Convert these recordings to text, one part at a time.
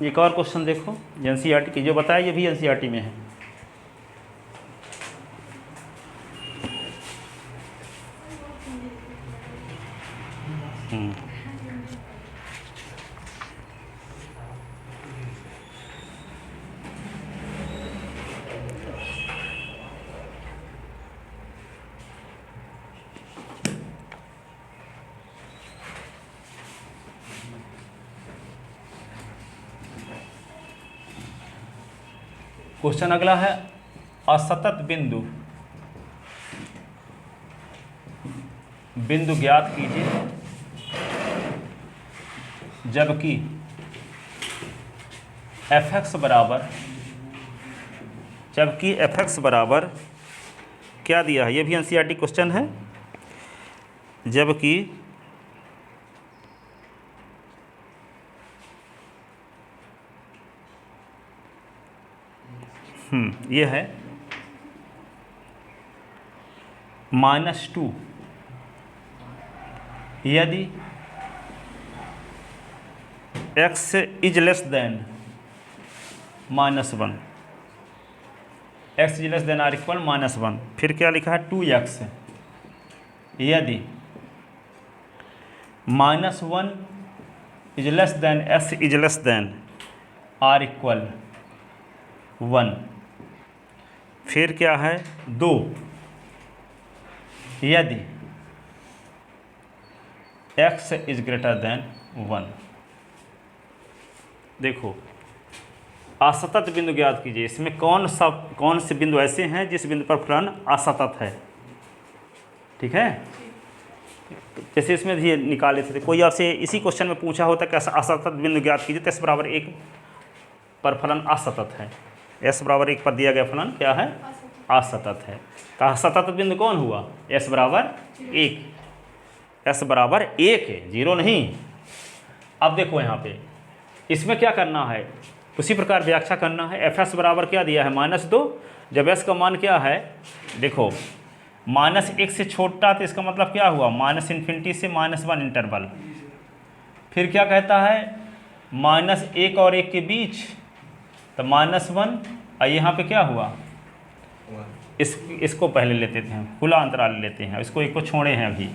एक और क्वेश्चन देखो, एनसीईआरटी की जो बताया ये भी एनसीईआरटी में है। क्वेश्चन अगला है, असतत बिंदु ज्ञात कीजिए जबकि fx बराबर क्या दिया है, ये भी एनसीईआरटी क्वेश्चन है। जबकि ये है -2 यदि x is less than -1, x is less than or equal -1। फिर क्या लिखा है, 2x यदि -1 is less than s is less than or equal 1। फिर क्या है, 2 यदि x इज ग्रेटर देन 1। देखो, असतत बिंदु ज्ञात कीजिए। इसमें कौन से बिंदु ऐसे हैं जिस बिंदु पर फलन असतत है। ठीक है, जैसे इसमें भी निकाले थे, कोई आपसे इसी क्वेश्चन में पूछा होता कि असतत बिंदु ज्ञात कीजिए तो s बराबर 1 पर फलन असतत है। s बराबर 1 पर दिया गया फलन क्या है, असतत है। तो असतत बिंदु कौन हुआ, s बराबर 1। s बराबर 1 है, 0 नहीं। अब देखो यहाँ पे इसमें क्या करना है, उसी प्रकार व्याख्या करना है। fs बराबर क्या दिया है, -2। जब s का मान क्या है, देखो -1 से छोटा तो इसका मतलब क्या हुआ, -∞ से -1 इंटरवल। फिर क्या कहता है, -1 और 1 के बीच, तो -1। और यहाँ पे क्या हुआ, इसको पहले लेते थे, खुला अंतराल लेते हैं, इसको 1 को छोड़े हैं अभी।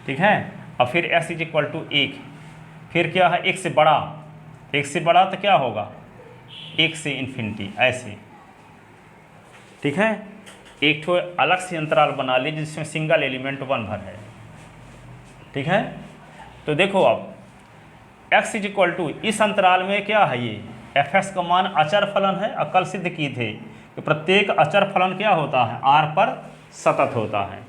ठीक है, और फिर s इज इक्वल टू 1। फिर क्या है, 1 से बड़ा तो क्या होगा, 1 से इन्फिनिटी, ऐसे। ठीक है, एक ठो अलग से अंतराल बना लीजिए जिसमें सिंगल एलिमेंट 1 भर है। ठीक है, तो देखो अब x इज इक्वल टू, इस अंतराल में क्या है, ये fx का मान अचर फलन है। और कल सिद्ध किए थे कि प्रत्येक अचर फलन क्या होता है, r पर सतत होता है।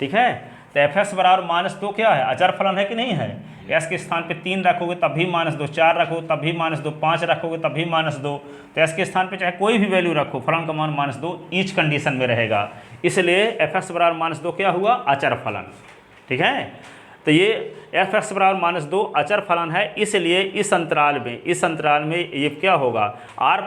ठीक है, तो fx बराबर -2 क्या है, अचर फलन है कि नहीं है। s के स्थान पे 3 रखोगे तब भी -2, 4 रखोगे तब भी -2, 5 रखोगे तब भी -2। तो s के स्थान पे चाहे कोई भी वैल्यू रखो, फलन का मान -2 ईच कंडीशन में रहेगा। इसलिए fx बराबर -2 क्या हुआ, अचर फलन। ठीक है, तो ये fx बराबर -2 अचर फलन है। इसलिए इस अंतराल में ये क्या होगा, r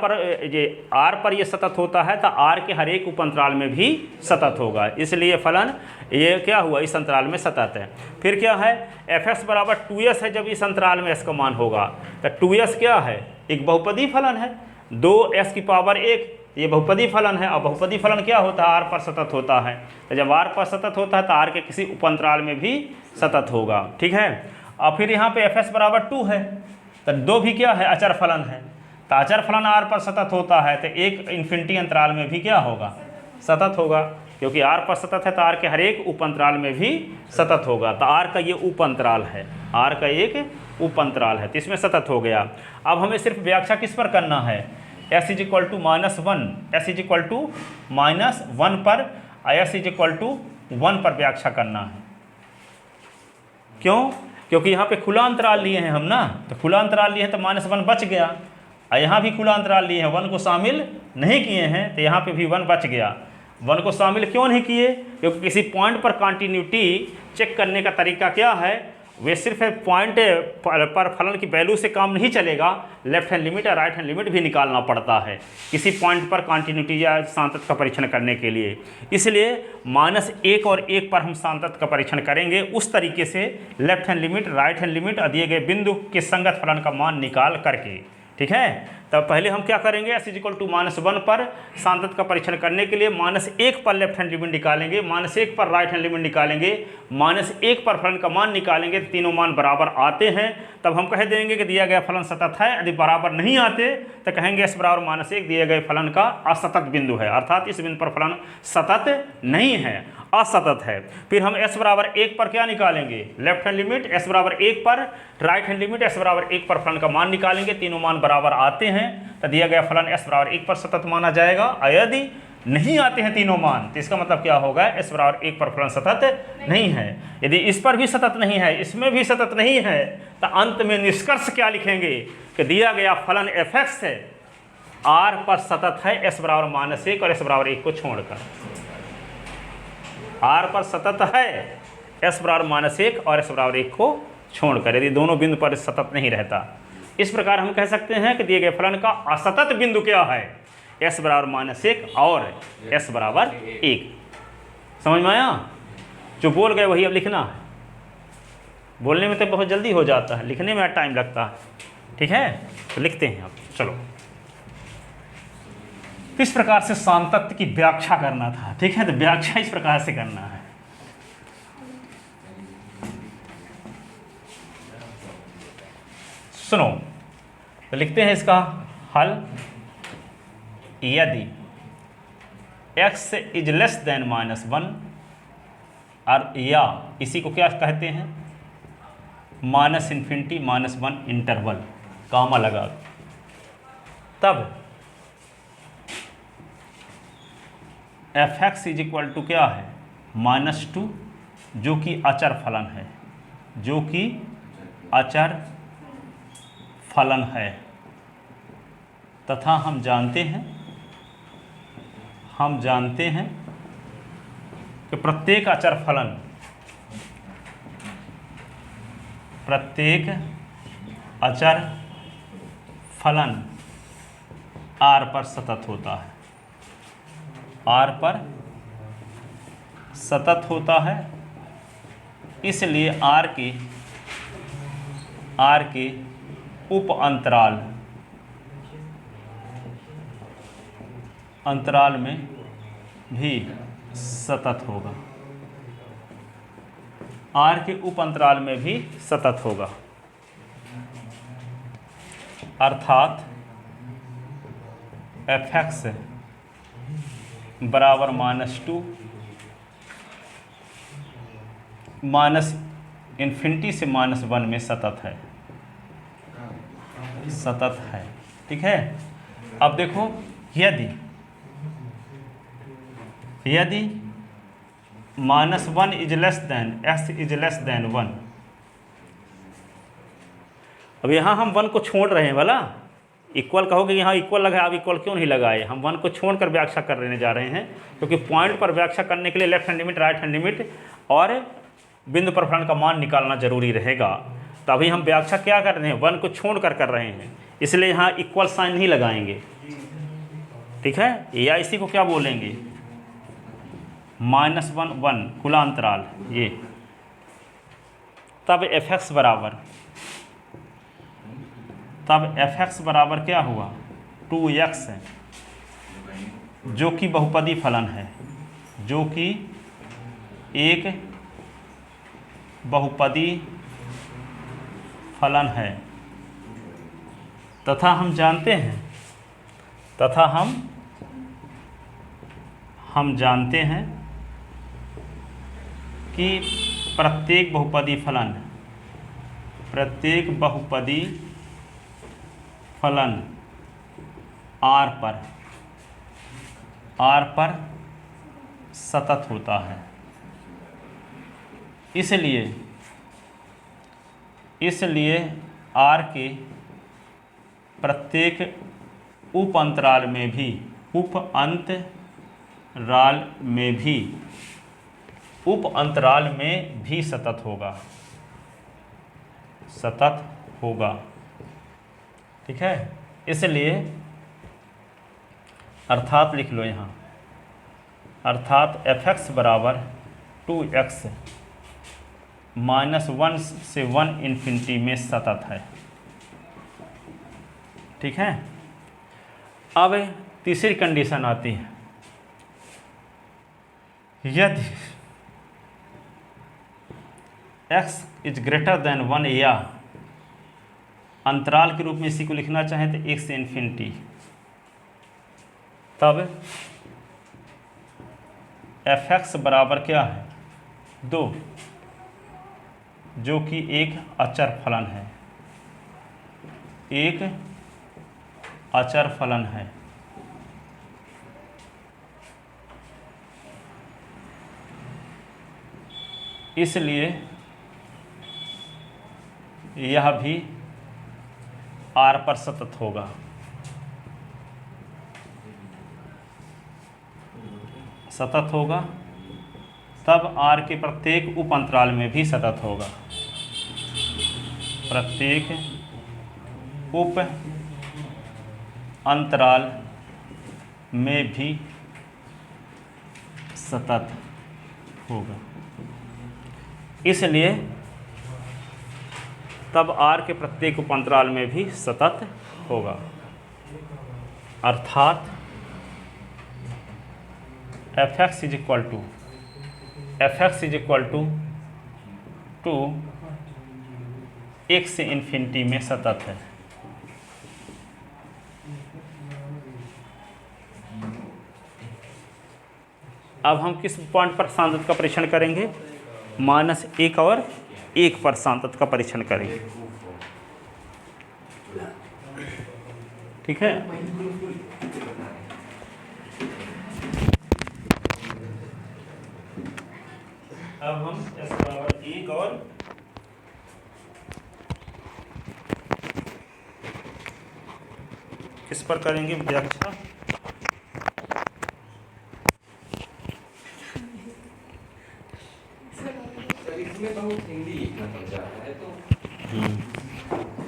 पर ये सतत होता है तो r के हर एक उप अंतराल में भी सतत होगा। इसलिए फलन ये क्या हुआ, इस अंतराल में सतत है। फिर क्या है, fx बराबर 2s है जब इस अंतराल में s का मान होगा। तो 2s क्या है, एक बहुपदी फलन है, 2s की पावर 1, ये बहुपदी फलन है। और बहुपदी फलन क्या होता है, r पर सतत होता है। तो जब r पर सतत होता है तो r के किसी उपअंतराल में भी सतत होगा। ठीक है, और फिर यहाँ पे fs बराबर 2 है, तो 2 भी क्या है, अचर फलन है। तो अचर फलन r पर सतत होता है तो एक इन्फिनिटी अंतराल में भी क्या होगा, सतत होगा। क्योंकि r पर सतत है तो r के हर एक उपअंतराल में भी सतत होगा। तो r का ये उपअंतराल है, r का एक उपअंतराल है, तो इसमें सतत हो गया। अब हमें सिर्फ व्याख्या किस पर करना है, s is equal to -1, s is equal to -1 पर, s इज इक्वल टू 1 पर व्याख्या करना है। क्यों, क्योंकि यहाँ पे खुला अंतराल लिए हैं हम ना, तो खुला अंतराल लिए हैं तो -1 बच गया। और यहाँ भी खुला अंतराल लिए हैं, 1 को शामिल नहीं किए हैं, तो यहाँ पे भी 1 बच गया। 1 को शामिल क्यों नहीं किए, क्योंकि किसी पॉइंट पर कंटिन्यूटी चेक करने का तरीका क्या है, वे सिर्फ पॉइंट पर फलन की वैल्यू से काम नहीं चलेगा, लेफ्ट हैंड लिमिट और राइट हैंड लिमिट भी निकालना पड़ता है किसी पॉइंट पर कंटिन्यूटी या सांतत्य का परीक्षण करने के लिए। इसलिए -1 और 1 पर हम सांतत्य का परीक्षण करेंगे, उस तरीके से left hand limit, right hand limit और दिए गए बिंदु के संगत फलन का मान निकाल करके। ठीक है। तब पहले हम क्या करेंगे, s इज इक्वल टू -1 पर सांतत का परीक्षण करने के लिए -1 पर लेफ्ट हैंड लिमिट निकालेंगे, -1 पर राइट हैंड लिमिट निकालेंगे, -1 पर फलन का मान निकालेंगे, तीनों मान बराबर आते हैं तब हम कह देंगे कि दिया गया फलन सतत है। यदि बराबर नहीं आते तो कहेंगे s बराबर -1 दिए गए फलन का असतत बिंदु है, अर्थात इस बिंदु पर फलन सतत नहीं है, असतत है। फिर हम s बराबर 1 पर क्या निकालेंगे, लेफ्ट हैंड लिमिट, s बराबर 1 पर राइट हैंड लिमिट, s बराबर 1 पर फलन का मान निकालेंगे, तीनों मान बराबर आते हैं तो दिया गया फलन s बराबर 1 पर सतत माना जाएगा। और यदि नहीं आते हैं तीनों मान तो इसका मतलब क्या होगा, s बराबर 1 पर फलन सतत नहीं है। यदि इस पर भी सतत नहीं है, इसमें भी सतत नहीं है, तो अंत में निष्कर्ष क्या लिखेंगे कि दिया गया फलन f(x) है r पर सतत है, s बराबर -1 और s बराबर 1 को छोड़कर। r पर सतत है, s बराबर -1 और s बराबर 1 को छोड़कर, यदि दोनों बिंदु पर सतत नहीं रहता। इस प्रकार हम कह सकते हैं कि दिए गए फलन का असतत बिंदु क्या है, s बराबर -1 और s बराबर 1। समझ में आया? जो बोल गए वही अब लिखना है। बोलने में तो बहुत जल्दी हो जाता है, लिखने में टाइम लगता है। ठीक है, तो लिखते हैं अब। चलो, इस प्रकार से सांतत्य की व्याख्या करना था। ठीक है, तो व्याख्या इस प्रकार से करना है। सुनो, तो लिखते हैं इसका हल। यदि x इज लेस देन -1 और या इसी को क्या कहते हैं, -∞ -1 इंटरवल, कामा लगा, तब f(x) इज इक्वल टू क्या है, -2, जो कि अचर फलन है, जो कि अचर फलन है, तथा हम जानते हैं कि प्रत्येक अचर फलन r पर सतत होता है, r पर सतत होता है। इसलिए r के उप अंतराल में भी सतत होगा, r के उप अंतराल में भी सतत होगा। अर्थात f(x) बराबर -2 ∞ से -1 में सतत है। ठीक है। अब देखो, यदि -1 is less than s is less than 1, अब यहाँ हम 1 को छोड़ रहे हैं, भला इक्वल कहोगे यहाँ इक्वल लगा, अब इक्वल क्यों नहीं लगाए, हम 1 को छोड़कर व्याख्या करने जा रहे हैं, क्योंकि पॉइंट पर व्याख्या करने के लिए left hand limit, right hand limit और बिंदु पर फलन का मान निकालना जरूरी रहेगा। तो अभी हम व्याख्या क्या कर रहे हैं, 1 को छोड़कर कर रहे हैं, इसलिए यहाँ इक्वल साइन नहीं लगाएंगे। ठीक है, या इसी को क्या बोलेंगे, -1 खुला अंतराल ये। तब f(x) बराबर क्या हुआ, 2x है, जो कि बहुपदी फलन है, जो कि एक बहुपदी फलन है, तथा हम जानते हैं कि प्रत्येक बहुपदी फलन r पर सतत होता है। इसलिए r के प्रत्येक उप अंतराल में भी सतत होगा। ठीक है, इसलिए अर्थात लिख लो यहाँ, अर्थात f(x) बराबर 2x -1 से 1 ∞ में सतत है। ठीक है। अब तीसरी कंडीशन आती है, यदि x इज ग्रेटर देन 1 या अंतराल के रूप में इसी को लिखना चाहें तो 1 से इन्फिनिटी, तब f(x) बराबर क्या है 2, जो कि एक अचर फलन है, एक अचर फलन है। इसलिए यह भी r पर सतत होगा। सतत होगा तब r के प्रत्येक उप अंतराल में भी सतत होगा, प्रत्येक उप अंतराल में भी सतत होगा। इसलिए तब r के प्रत्येक उप अंतराल में भी सतत होगा, अर्थात f(x) इज इक्वल टू 1 से इन्फिनिटी में सतत है। अब हम किस पॉइंट पर सांतत का परीक्षण करेंगे? -1 और 1 पर सांतत का परीक्षण करेंगे। ठीक है। अब हम s बराबर 1 और किस पर करेंगे व्याख्या? इसमें बहुत हिंदी लिखना पड़ जाता है, तो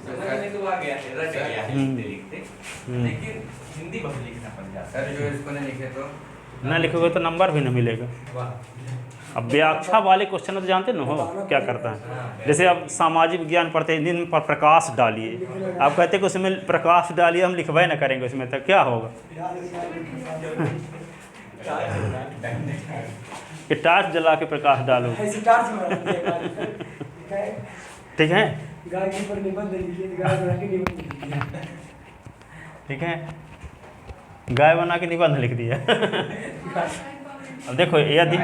समझ में तो आ गया है, रट गया है लिखते, लेकिन हिंदी बहुत लिखना पड़ जाता है। जो इसको नहीं लिखे तो ना लिखोगे तो नंबर भी नहीं मिलेगा। अब व्याख्या वाले क्वेश्चन तो जानते न हो क्या करता है। जैसे अब सामाजिक विज्ञान पढ़ते हैं, हिंदी पर प्रकाश डालिए, आप कहते हैं कि उसमें प्रकाश डालिए, हम लिखवाए ना करेंगे उसमें, तो क्या होगा? कि टार्च जला के प्रकाश डालो। ठीक है, ठीक है, गाय बना के निबंध लिख दिया। अब देखो यदि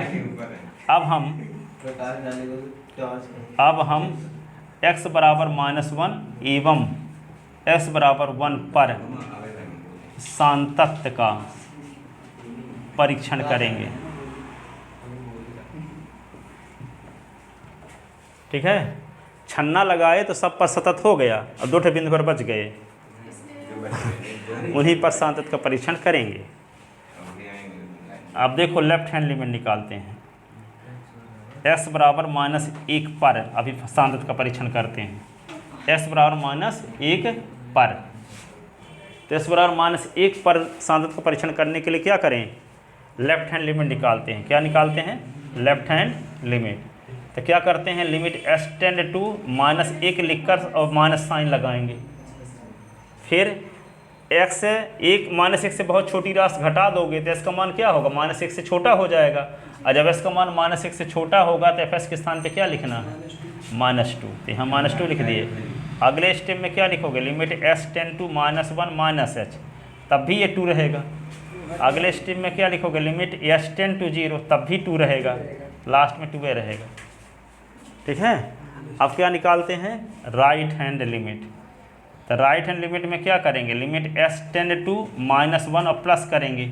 अब हम x बराबर -1 एवं x बराबर 1 पर सांतत्य का परीक्षण करेंगे। ठीक है, छन्ना लगाए तो सब पर सतत हो गया और 2 बिंदु पर बच गए, उन्हीं पर सांतत का परीक्षण करेंगे। अब देखो लेफ्ट हैंड लिमिट निकालते हैं। x बराबर -1 पर अभी सांतत का परीक्षण करते हैं। x बराबर -1 पर, तो x बराबर -1 पर सांतत का परीक्षण करने के लिए क्या करें? लेफ्ट हैंड लिमिट निकालते हैं। क्या निकालते हैं? Left hand limit. तो क्या करते हैं? लिमिट s टेंड टू -1 लिखकर और माइनस साइन लगाएंगे। फिर x -1 से बहुत छोटी राशि घटा दोगे तो s का मान क्या होगा? -1 से छोटा हो जाएगा, और जब s का मान -1 से छोटा होगा तो fs के स्थान पे क्या लिखना है? -2। तो यहाँ -2 लिख दिए। अगले स्टेप में क्या लिखोगे? Limit s tend to -1 -h, तब भी ये 2 रहेगा। अगले स्टेप में क्या लिखोगे? लिमिट s टेंड टू 0, तब भी 2 रहेगा, लास्ट में 2 रहेगा। ठीक है। अब क्या निकालते हैं? Right hand limit. तो राइट हैंड लिमिट में क्या करेंगे? लिमिट s टेंड टू -1 और प्लस करेंगे,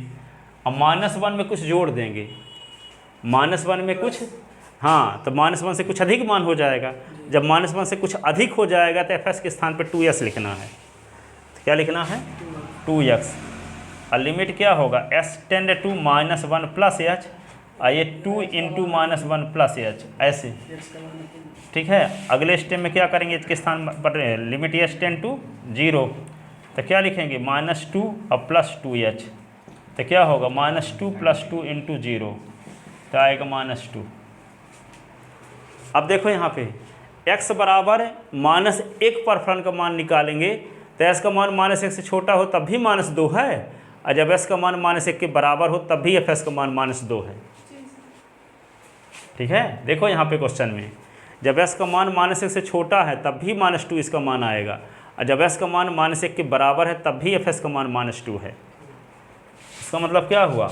और -1 में कुछ जोड़ देंगे। -1 में कुछ, हाँ, तो -1 से कुछ अधिक मान हो जाएगा। जब -1 से कुछ अधिक हो जाएगा तो fs के स्थान पर 2s लिखना है। तो क्या लिखना है? 2x। और लिमिट क्या होगा? s tend to -1 plus h, और ये 2 इंटू -1 प्लस h, ऐसे। ठीक है। अगले स्टेप में क्या करेंगे? इसके स्थान पर लिमिट s टेंड टू 0, तो क्या लिखेंगे? -2 और प्लस 2h, तो क्या होगा? -2 + 2 इंटू 0, तो आएगा -2। अब देखो यहाँ पे x बराबर -1 पर फलन का मान निकालेंगे, तो एस का मान -1 से छोटा हो तब भी -2 है, और जब एस का मान -1 के बराबर हो तब भी एफ एस का मान -2 है। ठीक है, देखो यहाँ पे क्वेश्चन में जब एस का मान -1 से छोटा है तब भी -2 इसका मान आएगा, और जब एस का मान -1 के बराबर है तब भी एफ एस का मान -2 है। इसका मतलब क्या हुआ,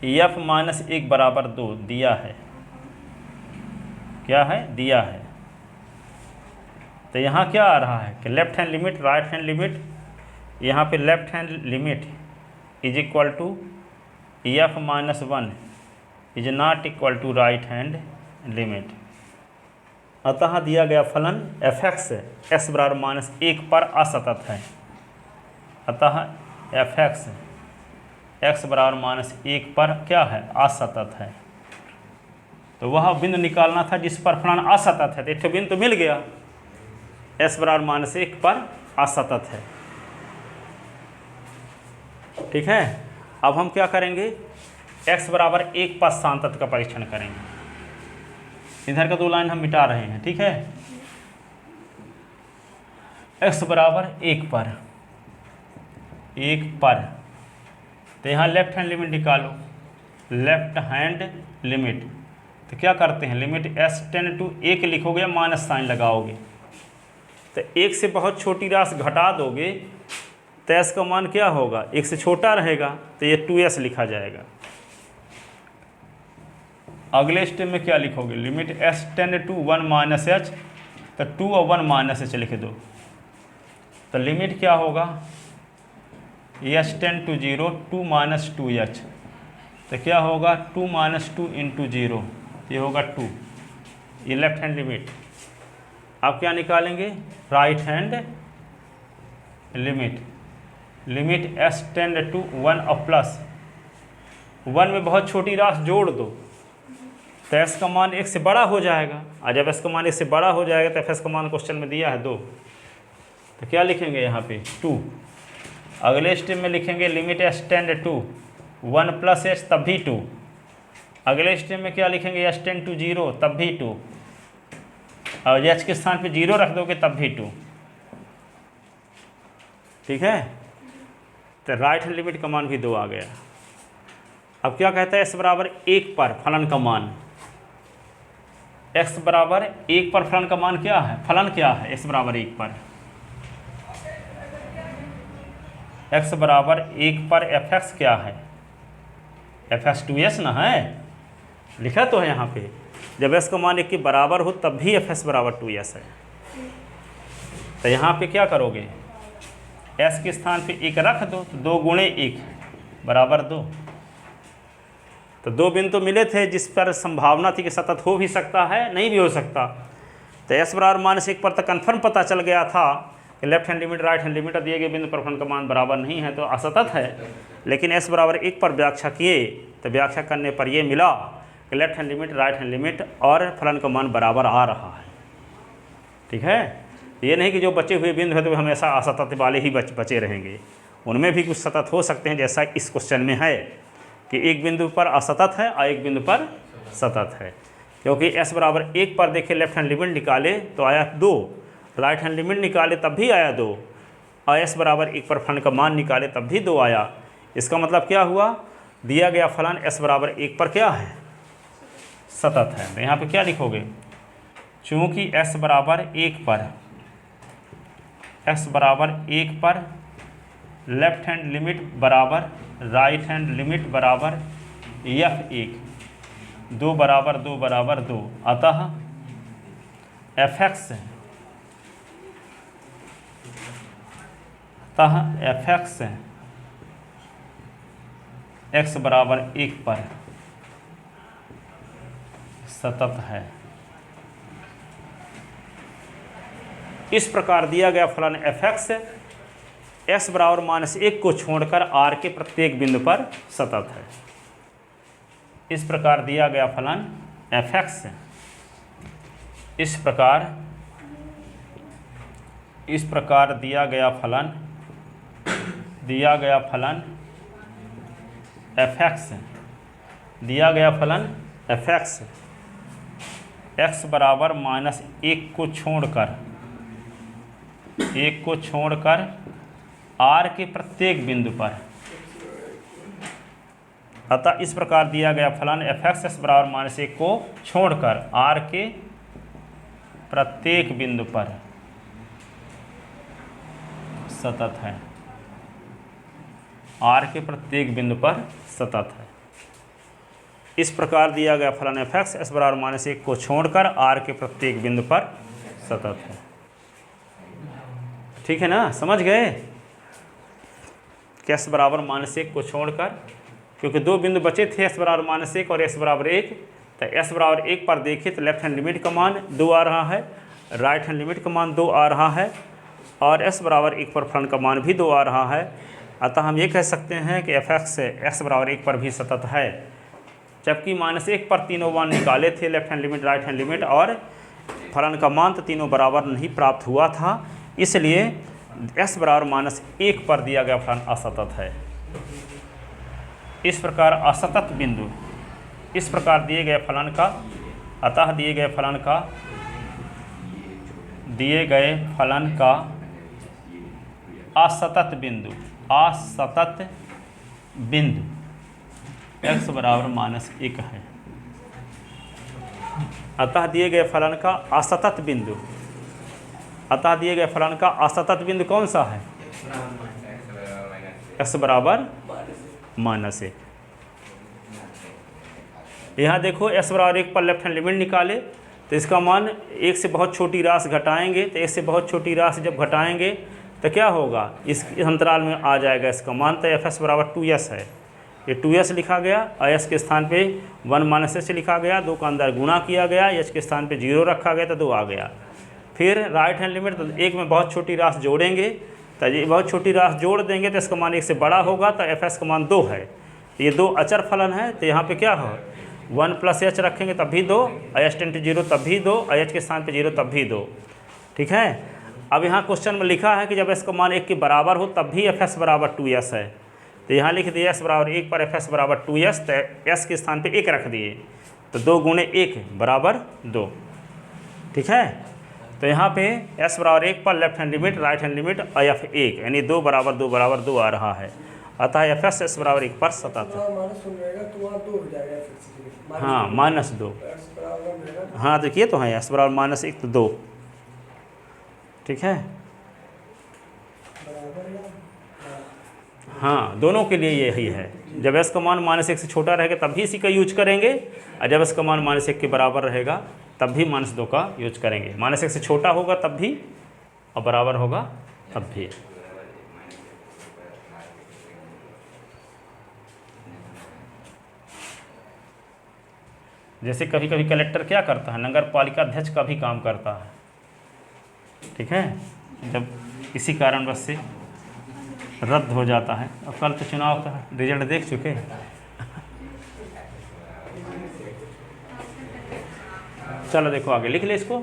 एफ -1 बराबर 2 दिया है, क्या है, दिया है। तो यहाँ क्या आ रहा है कि left hand limit right hand limit, यहाँ पे left hand limit is equal to F -1 is not equal to right hand limit. अतः दिया गया फलन एफ एक्स एस बराबर -1 पर असतत है। अतः एफ एक्स बराबर -1 पर क्या है, असतत है। तो वह बिंदु निकालना था जिस पर फलन असतत है, तो एक बिंदु तो मिल गया, एस बराबर -1 पर असतत है। ठीक है, अब हम क्या करेंगे, x बराबर 1 पर सांतत का परीक्षण करेंगे। इधर का 2 लाइन हम मिटा रहे हैं। ठीक है, x बराबर 1 पर, तो यहाँ लेफ्ट हैंड लिमिट निकालो, लेफ्ट हैंड लिमिट। तो क्या करते हैं, लिमिट s टेंड टू 1 लिखोगे या माइनस साइन लगाओगे, तो 1 से बहुत छोटी राशि घटा दोगे तो s का मान क्या होगा, 1 से छोटा रहेगा, तो ये 2s लिखा जाएगा। अगले स्टेप में क्या लिखोगे, limit s tend to 1 minus h, तो 2 और 1 माइनस h लिख दो, तो लिमिट क्या होगा, s tend to 0 2 minus 2h, तो क्या होगा 2 माइनस 2 इंटू 0, ये होगा 2, ये लेफ्ट हैंड लिमिट। आप क्या निकालेंगे, right hand limit, limit s tend to 1 और प्लस 1 में बहुत छोटी राशि जोड़ दो तो s का मान 1 से बड़ा हो जाएगा, और जब s का मान 1 से बड़ा हो जाएगा तो f का मान क्वेश्चन में दिया है 2, तो क्या लिखेंगे यहाँ पे 2। अगले स्टेप में लिखेंगे limit s tend to 1 plus h तब भी 2। अगले स्टेप में क्या लिखेंगे, s टेंड टू 0 तब भी 2, और h के स्थान पे 0 रख दोगे तब भी 2। ठीक है, तो राइट हैंड लिमिट का मान भी 2 आ गया। अब क्या कहता है, s बराबर 1 पर फलन का मान, x बराबर 1 पर फलन का मान क्या है, फलन क्या है x बराबर 1 पर, x बराबर 1 पर एफ एक्स क्या है, एफ एक्स 2s ना है, लिखा तो है यहाँ पे, जब s का मान 1 के बराबर हो तब भी एफ एस बराबर 2s है। तो यहाँ पे क्या करोगे, s के स्थान पे 1 रख दो, तो 2 गुणे 1 बराबर 2। तो 2 बिंदु तो मिले थे जिस पर संभावना थी कि सतत हो भी सकता है, नहीं भी हो सकता। तो s बराबर -1 पर तो कन्फर्म पता चल गया था कि left hand limit right hand limit दिए गए बिंदु पर फलन का मान बराबर नहीं है, तो असतत है। लेकिन s बराबर 1 पर व्याख्या किए तो व्याख्या करने पर यह मिला कि left hand limit right hand limit और फलन का मान बराबर आ रहा है। ठीक है, ये नहीं कि जो बचे हुए बिंदु हैं तो हमेशा असतत वाले ही बचे रहेंगे, उनमें भी कुछ सतत हो सकते हैं, जैसा इस क्वेश्चन में है कि एक बिंदु पर असतत है और एक बिंदु पर सतत है। क्योंकि s बराबर 1 पर देखे लेफ्ट हैंड लिमिट निकाले तो आया 2, राइट हैंड लिमिट निकाले तब भी आया 2, और s बराबर 1 पर फलन का मान निकाले तब भी 2 आया। इसका मतलब क्या हुआ, दिया गया फलन s बराबर 1 पर क्या है, सतत है। तो यहाँ पे क्या लिखोगे, चूँकि s बराबर 1 पर लेफ्ट हैंड लिमिट बराबर राइट हैंड लिमिट बराबर f1, 2 बराबर 2 बराबर 2, अतः एफ एक्स x बराबर 1 पर सतत है। इस प्रकार दिया गया फलन एफ एक्स s बराबर -1 को छोड़कर r के प्रत्येक बिंदु पर सतत है। इस प्रकार दिया गया फलन एफ एक्स इस प्रकार दिया गया फलन एफ एक्स x बराबर -1 को छोड़कर 1 को छोड़कर r के प्रत्येक बिंदु पर। अतः इस प्रकार दिया गया फलन f(x) बराबर -1 को छोड़कर r के प्रत्येक बिंदु पर सतत है। r के प्रत्येक बिंदु पर सतत है। इस प्रकार दिया गया फलन f(x) बराबर -1 को छोड़कर r के प्रत्येक बिंदु पर सतत है। ठीक है ना, समझ गए कि s बराबर -1 को छोड़कर, क्योंकि दो बिंदु बचे थे s बराबर -1 और s बराबर 1, तो s बराबर 1 पर देखिए तो लेफ्ट हैंड लिमिट का मान 2 आ रहा है, राइट हैंड लिमिट का मान 2 आ रहा है, और s बराबर 1 पर फलन का मान भी 2 आ रहा है। अतः हम ये कह सकते हैं कि f(x) s बराबर 1 पर भी सतत है। जबकि -1 पर तीनों मान निकाले थे, left hand limit, right hand limit, और फलन का मान तो तीनों बराबर नहीं प्राप्त हुआ था, इसलिए s बराबर -1 पर दिया गया फलन असतत है। इस प्रकार असतत बिंदु, इस प्रकार दिए गए फलन का, अतः दिए गए फलन का असतत बिंदु x बराबर -1 है। अतः दिए गए फलन का असतत बिंदु, अतः दिए गए फलन का असतत बिंदु कौन सा है? x बराबर -1। यहाँ देखो s बराबर 1 पर लेफ्ट हैंड लिमिट निकाले तो इसका मान 1 से बहुत छोटी राशि घटाएंगे, तो 1 से बहुत छोटी राशि जब घटाएंगे तो क्या होगा, इस अंतराल में आ जाएगा इसका मान, तो f(s) बराबर 2s है। ये 2s लिखा गया, s के स्थान पे 1 - s लिखा गया, 2 का अंदर गुणा किया गया, h के स्थान पे 0 रखा गया तो 2 आ गया। फिर राइट हैंड लिमिट, तो 1 में बहुत छोटी राशि जोड़ेंगे, तो ये बहुत छोटी राशि जोड़ देंगे तो इसका मान 1 से बड़ा होगा, तो f(s) का मान 2 है। तो ये 2 अचर फलन है, तो यहाँ पे क्या हो, 1 + h रखेंगे तब भी 2, h × 0 तब भी 2, h के स्थान पे 0 तब भी 2। ठीक है। अब यहाँ क्वेश्चन में लिखा है कि जब s का मान 1 के बराबर हो तब भी f(s) बराबर 2s है, तो यहाँ लिख दिए s बराबर 1 पर f(s) बराबर 2s, तो s के स्थान पे 1 रख दिए, तो 2 × 1 बराबर 2। ठीक है। तो यहाँ पे s बराबर 1 पर left hand limit, right hand limit, f(1) यानी 2 बराबर 2 बराबर 2 आ रहा है। अतः f(s) s बराबर 1 पर सतत है। हाँ, -2। हाँ देखिए तो है s बराबर -1 तो 2। ठीक है। हाँ, दोनों के लिए यही है। जब s का मान -1 से छोटा रहेगा तब भी इसी का यूज करेंगे, और जब s का मान -1 के बराबर रहेगा तब भी -2 का यूज करेंगे। -1 से छोटा होगा तब भी, और बराबर होगा तब भी। जैसे कभी कभी कलेक्टर क्या करता है, नगर पालिका अध्यक्ष का भी काम करता है। ठीक है। जब किसी कारणवश से रद्द हो जाता है, अब कल तो चुनाव का रिजल्ट देख चुके हैं। चलो देखो आगे लिख ले इसको।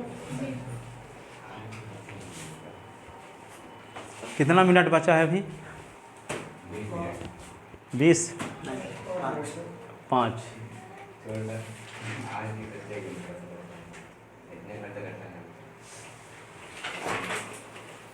कितना मिनट बचा है अभी? 20 5